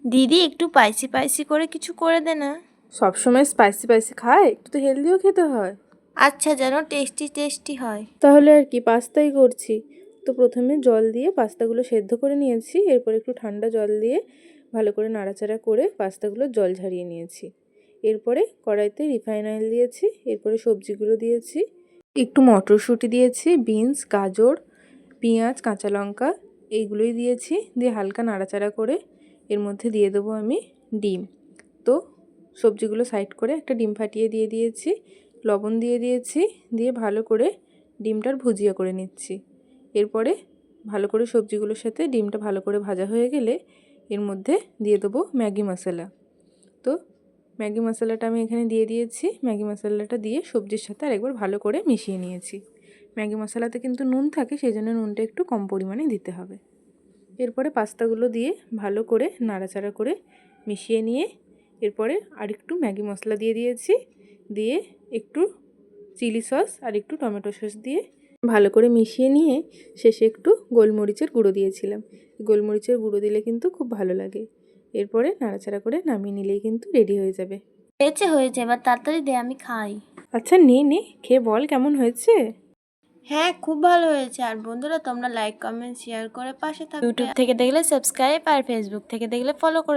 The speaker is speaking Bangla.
দিদি একটু স্পাইসি স্পাইসি করে কিছু করে দে না। সবসময় স্পাইসি স্পাইসি খায়, একটু তো হেলদিও খেতে হয়। আচ্ছা, যেন টেস্টি টেস্টি হয়। তাহলে আর কি, পাস্তাই করছি। তো প্রথমে জল দিয়ে পাস্তাগুলো সেদ্ধ করে নিয়েছি, এরপর একটু ঠান্ডা জল দিয়ে ভালো করে নাড়াচাড়া করে পাস্তাগুলো জল ঝরিয়ে নিয়েছি। এরপরে কড়াইতে রিফাইন অয়েল দিয়েছি, এরপরে সবজিগুলো দিয়েছি, একটু মটরশুঁটি দিয়েছি, বিনস, গাজর, পেঁয়াজ, কাঁচা লঙ্কা এইগুলোই দিয়েছি। দিয়ে হালকা নাড়াচাড়া করে এর মধ্যে দিয়ে দেবো আমি ডিম। তো সবজিগুলো সাইড করে একটা ডিম ফাটিয়ে দিয়ে দিয়েছি, লবণ দিয়ে দিয়েছি, দিয়ে ভালো করে ডিমটার ভুজিয়া করে নিচ্ছি। এরপরে ভালো করে সবজিগুলোর সাথে ডিমটা ভালো করে ভাজা হয়ে গেলে এর মধ্যে দিয়ে দেবো ম্যাগি মশলা। তো ম্যাগি মশলাটা আমি এখানে দিয়ে দিয়েছি। ম্যাগি মশলাটা দিয়ে সবজির সাথে আরেকবার ভালো করে মিশিয়ে নিয়েছি। ম্যাগি মশলাতে কিন্তু নুন থাকে, সেই জন্য নুনটা একটু কম পরিমাণে দিতে হবে। এরপরে পাস্তাগুলো দিয়ে ভালো করে নাড়াচাড়া করে মিশিয়ে নিয়ে এরপরে আরেকটু ম্যাগি মশলা দিয়ে দিয়েছি, দিয়ে একটু চিলি সস আর একটু টমেটো সস দিয়ে ভালো করে মিশিয়ে নিয়ে শেষে একটু গোলমরিচের গুঁড়ো দিয়েছিলাম। গোলমরিচের গুঁড়ো দিলে কিন্তু খুব ভালো লাগে। এরপরে নাড়াচাড়া করে নামিয়ে নিলেই কিন্তু রেডি হয়ে যাবে। হয়েছে, এবার তাড়াতাড়ি দে, আমি খাই। আচ্ছা নে নে, খেয়ে বল কেমন হয়েছে। হ্যাঁ, খুব ভালো হয়েছে। আর বন্ধুরা, তোমরা লাইক কমেন্ট শেয়ার করে পাশে থাকবে। ইউটিউব থেকে দেখলে সাবস্ক্রাইব আর ফেসবুক থেকে দেখলে ফলো করে